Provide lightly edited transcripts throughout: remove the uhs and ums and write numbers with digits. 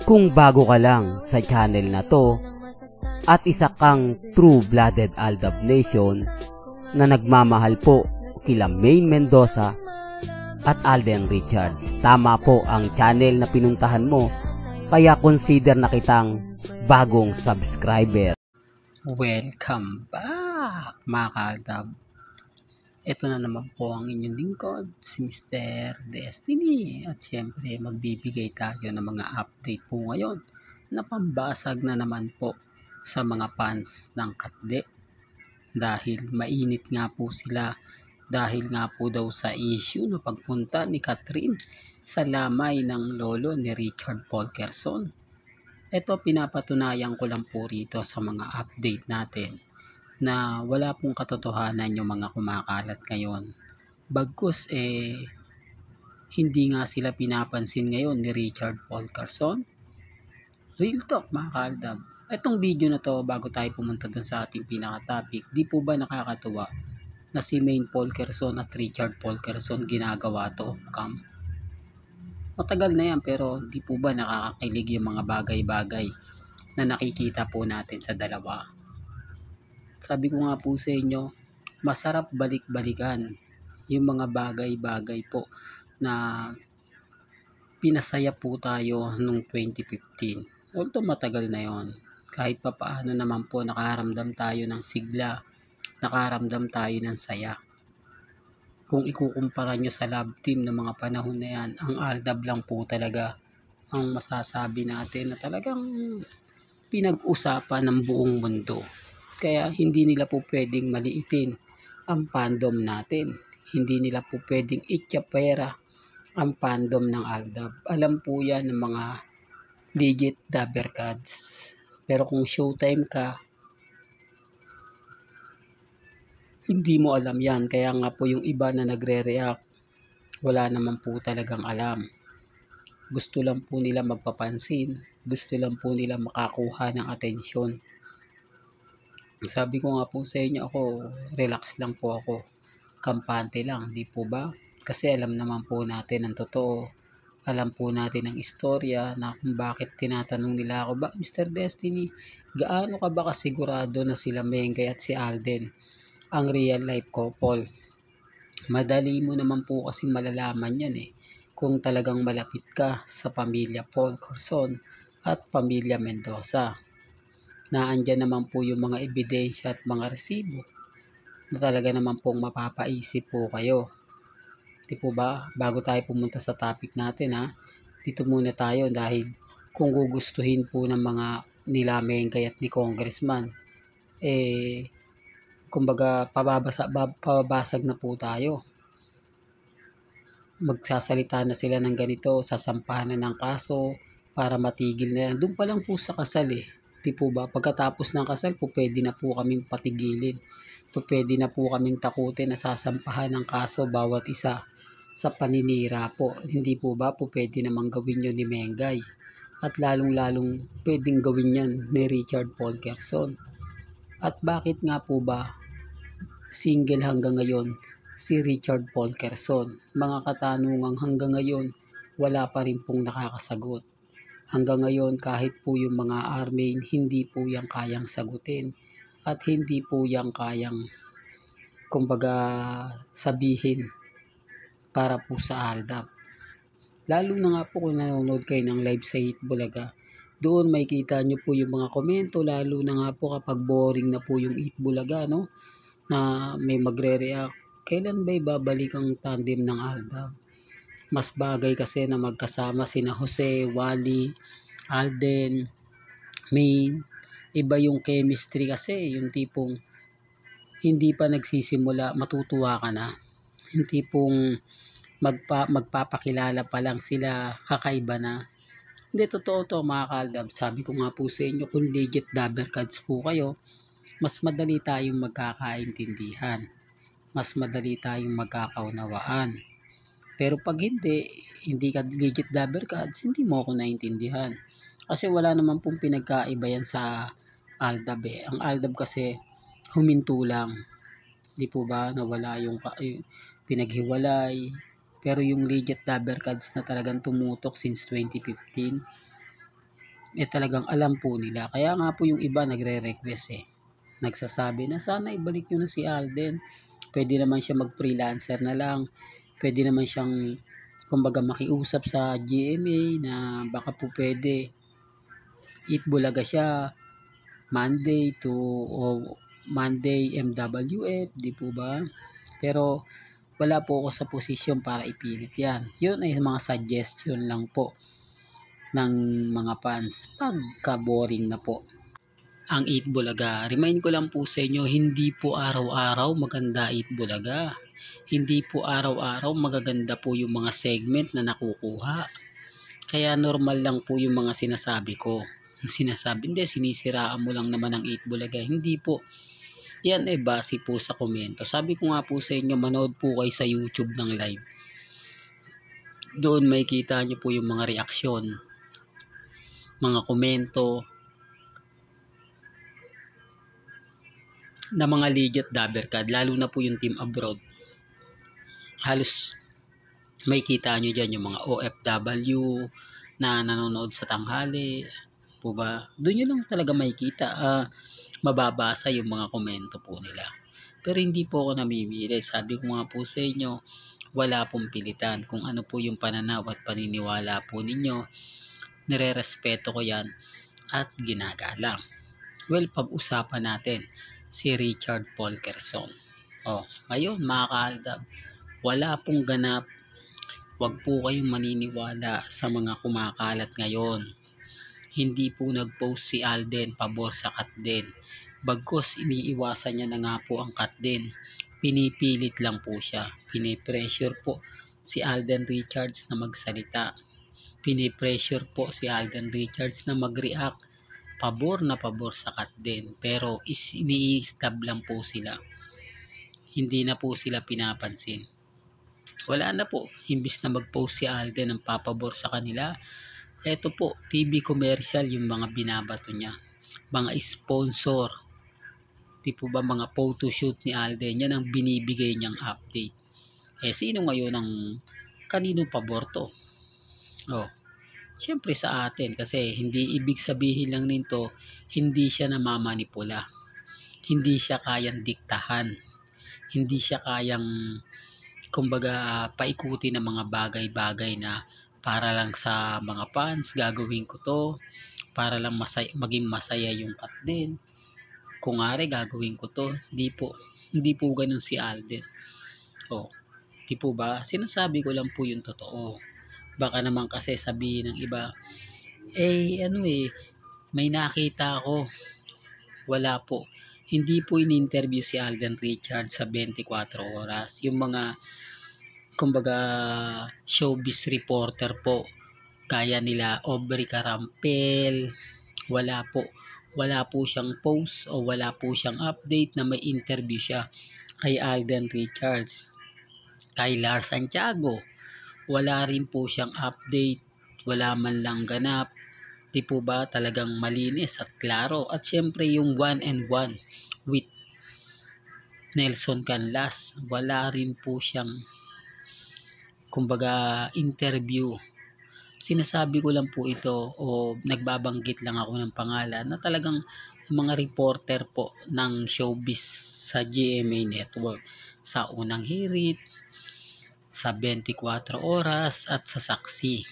Kung bago ka lang sa channel na to at isa kang true-blooded Aldab Nation na nagmamahal po kila Maine Mendoza at Alden Richards, tama po ang channel na pinuntahan mo, kaya consider na kitang bagong subscriber. Welcome back mga ka-Aldab. Ito na naman po ang inyong lingkod, si Mr. Destiny. At syempre, magbibigay tayo ng mga update po ngayon na pambasag na naman po sa mga fans ng Katde. Dahil mainit nga po sila dahil nga po daw sa issue na pagpunta ni Catherine sa lamay ng lolo ni Richard Polkerson. Ito, pinapatunayan ko lang po rito sa mga update natin na wala pong katotohanan yung mga kumakalat ngayon. Bagkus hindi nga sila pinapansin ngayon ni Richard Polkerson. Real talk mga ka-Aldab. Itong video na to, bago tayo pumunta dun sa ating pinaka-topic, di po ba nakakatuwa na si Maine Polkerson at Richard Polkerson ginagawa to, Cam? Matagal na yan, pero di po ba nakakakilig yung mga bagay-bagay na nakikita po natin sa dalawa? Sabi ko nga po sa inyo, masarap balik-balikan yung mga bagay-bagay po na pinasaya po tayo noong 2015. Although matagal na yon, kahit pa paano naman po nakaramdam tayo ng sigla, nakaramdam tayo ng saya. Kung ikukumpara nyo sa love team ng mga panahon na yan, ang Aldab lang po talaga ang masasabi natin na talagang pinag-usapan ng buong mundo. Kaya hindi nila po pwedeng maliitin ang fandom natin. Hindi nila po pwedeng ityapera ang fandom ng Aldab. Alam po yan ng mga legit Dabbercads. Pero kung showtime ka, hindi mo alam yan. Kaya nga po yung iba na nagre-react, wala naman po talagang alam. Gusto lang po nila magpapansin. Gusto lang po nila makakuha ng atensyon. Sabi ko nga po sa inyo, ako, relax lang po ako. Kampante lang, di po ba? Kasi alam naman po natin ang totoo. Alam po natin ang istorya na kung bakit tinatanong nila ako, ba Mr. Destiny, gaano ka ba kasigurado na sila Mengay at si Alden ang real life couple? Madali mo naman po kasi malalaman yan kung talagang malapit ka sa pamilya Polkerson at pamilya Mendoza. Naandyan naman po yung mga ebidensya at mga resibo na talaga naman pong mapapaisip po kayo. Di po ba? Bago tayo pumunta sa topic natin dito muna tayo dahil kung gugustuhin po ng mga nila Mengay at ni Congressman, kumbaga pababasag na po tayo. Magsasalita na sila ng ganito, sasampahan na ng kaso para matigil na yan. Doon pa lang po sa kasal Di po ba? Pagkatapos ng kasal po, pwede na po kaming patigilin. Pwede na po kaming takutin na sasampahan ng kaso bawat isa sa paninira po. Hindi po ba po pwede namang gawin yun ni Mengay? At lalong-lalong pwedeng gawin yan ni Richard Polkerson. At bakit nga po ba single hanggang ngayon si Richard Polkerson? Mga katanungang hanggang ngayon wala pa rin pong nakakasagot. Hanggang ngayon kahit po yung mga army hindi po yan kayang sagutin at hindi po yan kayang kumbaga sabihin para po sa Aldab. Lalo na nga po kung nanonood kayo ng live sa Eatbulaga, doon may kita nyo po yung mga komento, lalo na nga po kapag boring na po yung Eatbulaga, na may magre-react, kailan ba ibabalik ang tandem ng Aldab? Mas bagay kasi na magkasama sina Jose, Wally, Alden, Maine. Iba yung chemistry kasi, yung tipong hindi pa nagsisimula, matutuwa ka na. Yung tipong magpapakilala pa lang sila, kakaiba na. Hindi, totoo to mga ka-Aldab. Sabi ko nga po sa inyo, kung legit Dabbercads po kayo, mas madali tayong magkakaintindihan. Mas madali tayong magkakaunawaan. Pero pag hindi ka legit Dabbercads, hindi mo ako naintindihan. Kasi wala naman pong pinagkaiba yan sa Aldab Ang Aldab kasi huminto lang. Di po ba? Nawala yung pinaghiwalay. Pero yung legit Dabbercads na talagang tumutok since 2015, talagang alam po nila. Kaya nga po yung iba nagre-request nagsasabi na sana ibalik nyo na si Alden. Pwede naman siya mag-freelancer na lang. Pwede naman siyang kumbaga makiusap sa GMA na baka po pwede Eat Bulaga siya Monday MWF, di po ba? Pero wala po ako sa posisyon para ipilit yan. Yun ay mga suggestion lang po ng mga fans pagka boring na po ang Eat Bulaga. Remind ko lang po sa inyo, hindi po araw-araw maganda Eat Bulaga. Hindi po araw-araw magaganda po yung mga segment na nakukuha. Kaya normal lang po yung mga sinasabi ko. Hindi, sinisiraan mo lang naman ang Eat Bulaga. Hindi po. Yan ay base po sa komento. Sabi ko nga po sa inyo, manood po kayo sa YouTube ng live. Doon may kita nyo po yung mga reaksyon, mga komento, na mga legit Dabbercad, lalo na po yung team abroad. Halos may kita nyo dyan yung mga OFW na nanonood sa tanghali po ba. Doon nyo lang talaga makikita, mababasa yung mga komento po nila. Pero hindi po ako namimili. Sabi ko nga po sa inyo, wala pong pilitan. Kung ano po yung pananaw at paniniwala po ninyo, nire-respeto ko yan at ginagalang. Well, pag-usapan natin si Richard Polkerson. Ngayon mga kaaldab, wala pong ganap. Huwag po kayong maniniwala sa mga kumakalat ngayon. Hindi po nag-post si Alden pabor sa Katden. Bagkus iniiwasan niya na nga po ang Katden. Pinipilit lang po siya. Pinipressure po si Alden Richards na magsalita. Pinipressure po si Alden Richards na mag-react pabor na pabor sa Katden. Pero ini-stab lang po sila. Hindi na po sila pinapansin. Wala na po. Imbis na mag-post si Alden ng papabor sa kanila, eto po, TV commercial yung mga binabato niya. Mga sponsor. Di po ba mga photoshoot ni Alden, yan ang binibigay niyang update. Sino ngayon ang kaninong pabor to? Siyempre sa atin, kasi hindi ibig sabihin lang nito, hindi siya namamanipula. Hindi siya kayang diktahan. Hindi siya kayang kumbaga paikuti ng mga bagay-bagay na para lang sa mga fans, gagawin ko to para lang maging masaya yung Katden. Kung ari gagawin ko to, hindi po ganun si Alden. Di po ba? Sinasabi ko lang po yung totoo. Baka naman kasi sabihin ng iba, may nakita ako. Wala po. Hindi po in-interview si Alden Richards sa 24 oras. Yung mga kumbaga showbiz reporter po, kaya nila Aubrey Carampel, wala po siyang post o wala po siyang update na may interview siya kay Alden Richards. Kay Lars Santiago, wala rin po siyang update, wala man lang ganap. Di po ba talagang malinis at klaro? At syempre yung 1-on-1 with Nelson Canlas, wala rin po siyang kumbaga interview. Sinasabi ko lang po ito o nagbabanggit lang ako ng pangalan na talagang mga reporter po ng showbiz sa GMA Network, sa Unang Hirit, sa 24 Oras at sa Saksi.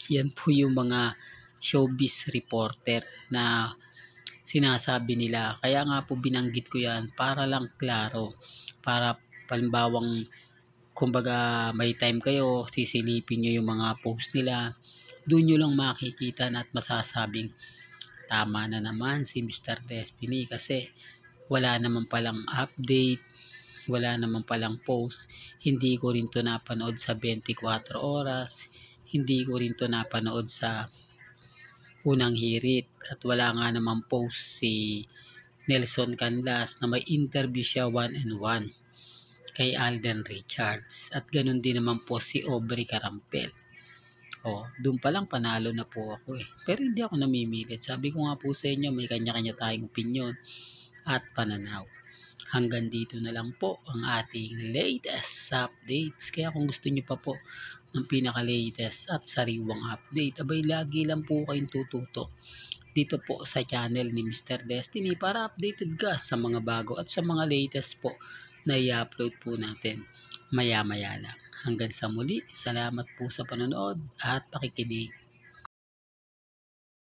Yan po yung mga showbiz reporter na sinasabi nila. Kaya nga po binanggit ko yan para lang klaro, para palimbawang kumbaga may time kayo, sisilipin nyo yung mga post nila, doon nyo lang makikita at masasabing tama na naman si Mr. Destiny kasi wala naman palang update, wala naman palang post. Hindi ko rin to napanood sa 24 Oras, hindi ko rin to napanood sa Unang Hirit, at wala nga naman post si Nelson Canlas na may interview siya 1-on-1 kay Alden Richards, at ganun din naman po si Aubrey Carampel. Doon pa lang panalo na po ako pero hindi ako namimilit. Sabi ko nga po sa inyo, may kanya-kanya tayong opinion at pananaw. Hanggang dito na lang po ang ating latest updates. Kaya kung gusto nyo pa po ng pinaka-latest at sariwang update. Abay, lagi lang po kayong tututok dito po sa channel ni Mr. Destiny para updated ka sa mga bago at sa mga latest po na i-upload po natin maya-maya lang. Hanggang sa muli, salamat po sa panonood at pakikinig.